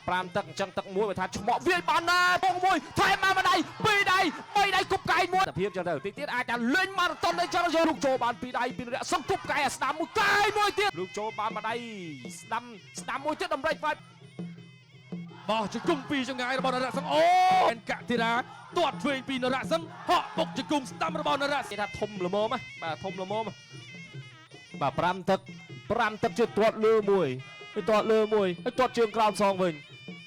ប្រាំទឹកអញ្ចឹងទឹកមួយបើថាឆ្មក់វាយបានណាពងមួយថែមមកម្ដាយពីរដៃ3ដៃគប់កាយមួយភាពចឹងទៅតិចទៀតអាចថាលេងម៉ារ៉ាតុនអីចឹងយកលោកចូលបានពីរដៃពីររយៈសឹងគប់កាយស្ដាំមួយកាយមួយទៀតលោកចូលបានម្ដាយស្ដាំមួយទៀតតម្រេចបាត់បោះជង្គង់ពីចង្ងាយរបស់នរៈសឹងអូអេនកតិរាទាត់ឆ្វេងពីនរៈសឹងហក់បុកជង្គង់ស្ដាំរបស់នរៈគេថាធំល្មមបាទធំល្មមបាទ5ទឹកជិតទាត់លើមួយហើយទាត់លើមួយហើយទាត់ជើងក្រោមសងវិញ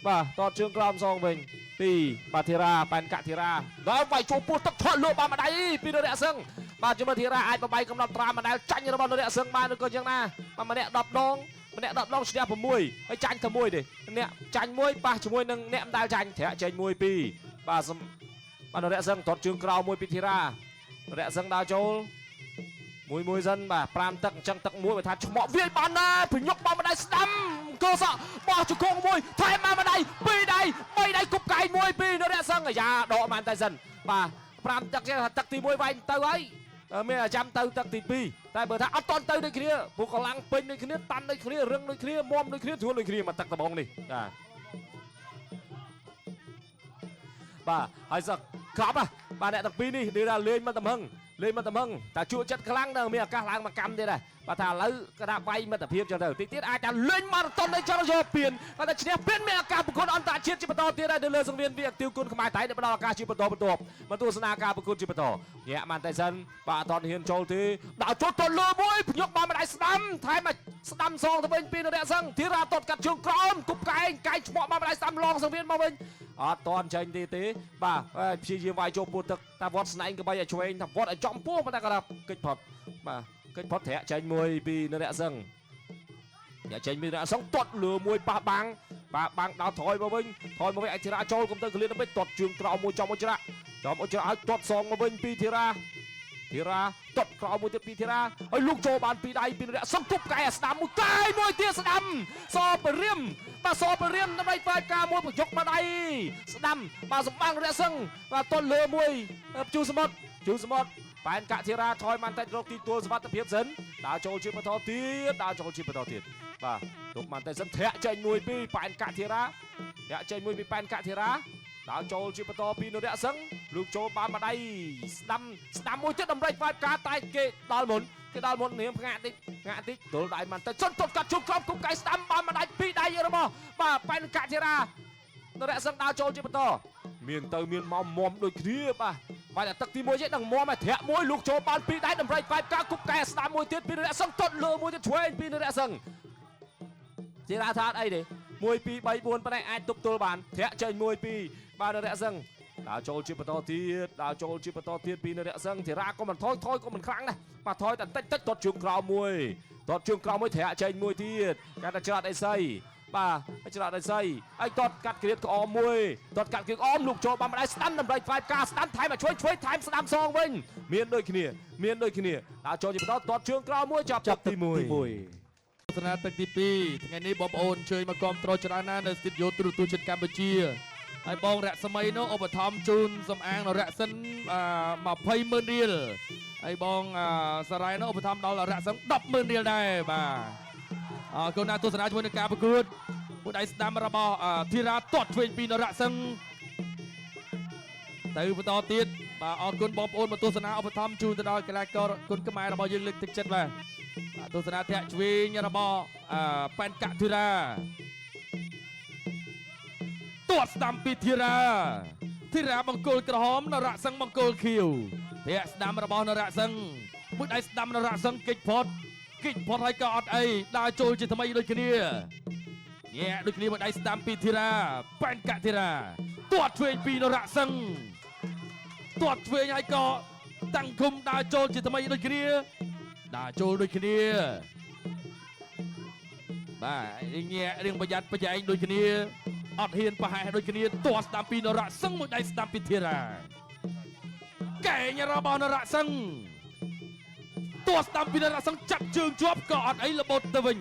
បាទទាត់ជើងក្រោមសងវិញពីបាទធីរាប៉ែនកធីរាដល់វាយចូលពោះទឹកធាត់លើបានម្ដាយពីនរៈសឹងបាទជាមួយធីរាអាចបបាយកំណត់ត្រាម្ដាយចាញ់របស់នរៈសឹងបានឬក៏យ៉ាងណាបាទម្នាក់10ដងម្នាក់10ដងឈ្នះ6ហើយចាញ់តែមួយទេអ្នកចាញ់មួយប៉ះជាមួយនឹងអ្នកម្ដាយចាញ់ធ្រាក់ចេញ1 2បាទនរៈសឹងទាត់ជើងក្រោមមួយពីធីរានរៈសឹងដើរចូលមួយសិនបាទ5ទឹកអញ្ចឹងទឹកមួយបើថាឆ្មក់វាយបានណាប្រញុកបានម្ដាយស្ដាំកោសក់បោះជង្គង់មួយថែមបានម្ដាយ2ដៃ3ដៃគប់កាយមួយពីនរៈសឹងអាយ៉ាដកបានតែសិនបាទ5ទឹកទឹកទី1វាយទៅហើយមានចាំទៅទឹកទី2តែបើថាអត់តន់ទៅដូចគ្នាពួកកម្លាំងពេញដូចគ្នាតាន់ដូចគ្នារឹងដូចគ្នាមុំដូចគ្នាទួលដូចគ្នាមកទឹកដបងនេះបាទហើយសឹកក្របបាទអ្នកទាំងពីរនេះនិយាយថាលេងមកតំហឹងតែជួចិត្តខ្លាំងដល់មានឱកាសឡើងមកកម្មទៀតដែរបាទថាឥឡូវក៏ដាក់វាយមិត្តភាពចឹងទៅតិចទៀតអាចថាលេងម៉ារ៉ាតុនអីចឹងយកពៀនគាត់ថាឈ្នះពៀនមានឱកាសប្រកួតអន្តរជាតិជាបន្តទៀតដែរនៅលើសង្វៀនវាអាគ្ទីវគុណខ្មែរថៃដែលផ្ដល់ឱកាសជាបន្តបន្ទាប់មកទស្សនាការប្រកួតជាបន្តញាក់ម៉ាន់តៃសិនបាទអត់ហ៊ានចូលទេដាក់ចូលទៅលើមួយភ្ញុកបានម្ដាយស្ដាំថែមស្ដាំសងទៅវិញពីនរៈសឹងធីរាតតកាត់ជើងក្រោមគប់កែងឆ្មក់បានម្ដាយស្ដាំឡងសង្វៀនមកវិញអត់តន់ចេញទេបាទព្យាយាមវាយចូលពោះទឹកតាវត្តស្នែងក្បីឲ្យឆ្វេងតាវត្តឲ្យចំពោះប៉ុន្តែគាត់កិច្ចផុតបាទកិច្ចផុតធ្រាក់ចេញមួយពីនរៈសឹងយ៉ាចេញពីនរៈសឹងទាត់លើមួយប៉ះបាំងដល់ថយមកវិញអាចធីរាចូលកុំទៅកលៀនទៅវិញទាត់ជើងក្រោមមួយចំអុចរៈឲ្យទាត់សងមកវិញពីធីរាទាត់ក្រោមមួយទៀតពីធីរាហើយលោកចូលបានពីដៃពីនរៈសឹងទប់កាយស្ដាំមួយកាយមួយទៀតស្ដាំសពរៀមដើម្បីផ្លាយការមួយប្រយុកមកដៃស្ដាំបាទសម្បាំងនរៈសឹងបាទទាត់លើមួយជូសមុទ្រប៉ែនកធីរាថយបានតែរកទីទួលសុវត្ថិភាពសិនដើរចូលជាបន្តទៀតបាទទុកបានតែសិនធ្រាក់ចេញមួយពីប៉ែនកធីរាដើរចូលជាបន្តពីនរៈសឹងលោកចូលបានម្ដាយស្ដាំមួយទៀតតម្រេចផ្លាយការតែគេដល់មុននាងផ្ងាក់តិចទល់ដៃបានតែចុនទាត់កាត់ជុំក្រោមគុំកាយស្ដាំបានម្ដាយពីរដៃរបស់បាទប៉ែនកធីរានរៈសឹងដើរចូលជាបន្តមានមកមុំដូចគ្នាបាទតែទឹកទី1ហ្នឹងមុំឲ្យធ្រាក់មួយលោកចូលបានពីរដៃតម្រេចផ្លាយការគប់កែស្ដាំមួយទៀតពីនរៈសឹងទាត់លើមួយទៀតឆ្វេងពីនរៈសឹងធីរាថាអីទេ1 2 3 4ប៉ុណ្ណេះអាចទប់ទល់បានធ្រាក់ចេញ1 2បាទនរៈសឹងដើរចូលជាបន្តទៀតពីនរៈសឹងធីរាក៏មិនថយក៏មិនខ្លាំងដែរបាទថយតែតិចទាត់ជើងក្រោមមួយធ្រាក់ចេញមួយទៀតកាត់តែច្រាត់អេសីបាទច្រាត់អេសីហើយទាត់កាត់គ្រៀតក្អមមួយលោកចូលបានម្ដាយស្ដាំតម្រៃផ្លាយការស្ដាំថែមមកឆ្វេងថែមស្ដាំសងវិញមានដូចគ្នាដើរចូលជាបន្តទាត់ជើងក្រោមមួយចាប់ទី1ទស្សនាទឹកទី2ថ្ងៃនេះបងប្អូនអញ្ជើញមកគាំទ្រច្រើនណាស់នៅស្ទីឌីយោទូរទស្សន៍ជាតិកម្ពុជាហើយបងរស្មីនោះឧបត្ថម្ភជូនសំអាងនរៈសិន20,000 រៀលហើយបងសារ៉ៃនោះឧបត្ថម្ភដល់នរៈសិន10,000 រៀលដែរបាទអរគុណណាស់ទស្សនាជាមួយនឹងការប្រកួតមួយដៃស្ដាំរបស់ធីរាទាត់ឆ្វេងពីនរៈសិនទៅបន្តទៀតបាទអរគុណបងប្អូនមកទស្សនាឧបត្ថម្ភជូនទៅដល់កីឡាករគុណខ្មែររបស់យើងលើកទឹកចិត្តបាទទស្សនាធាក់ឆ្វេងរបស់ប៉ែនកធីរាទាត់ស្ដាំពីធីរាបង្គោលក្រហមនរៈសឹងបង្គោលខៀវធាក់ស្ដាំរបស់នរៈសឹងមួយដៃស្ដាំនរៈសឹងកិច្ចផុតហើយក៏អត់អីដើរចូលជាថ្មីដូចគ្នាដូចគ្នាមួយដៃស្ដាំពីធីរាប៉ែនកធីរាទាត់ឆ្វេងពីនរៈសឹងទាត់ឆ្វេងហើយក៏តាំងឃុំដើរចូលជាថ្មីដូចគ្នាបាទរៀងប្រយ័ត្នប្រយែងដូចគ្នាអត់ហ៊ានប្រហែសដូចគ្នាទាត់ស្ដាំពីនរៈសឹងមួយដៃស្ដាំពីធីរាកែងរបស់នរៈសឹងទាត់ស្ដាំពីនរៈសឹងចាប់ជើងជាប់ក៏អត់អីរបូតទៅវិញ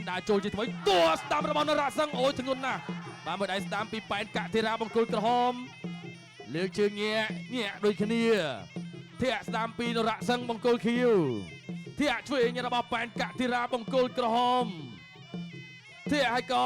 ដើរចូលជាថ្មីទាត់ស្ដាំរបស់នរៈសឹងអូយធ្ងន់ណាស់បាទមួយដៃស្ដាំពីប៉ែនកធីរាបង្គោលក្រហមលើកជើងញាក់ដូចគ្នាធាក់ស្ដាំពីនរៈសឹងបង្គោលខៀវធាក់ឆ្វេងរបស់ប៉ែនកធីរាបង្គោលក្រហមធាក់ហើយក៏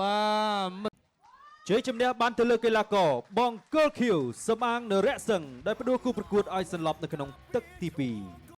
បាទជ័យជំនះបានទៅលើកីឡាករបង្គោលខៀវសំអាងនរៈសឹងដែលផ្ដួលគូប្រកួតឲ្យសន្លប់នៅក្នុងទឹកទី2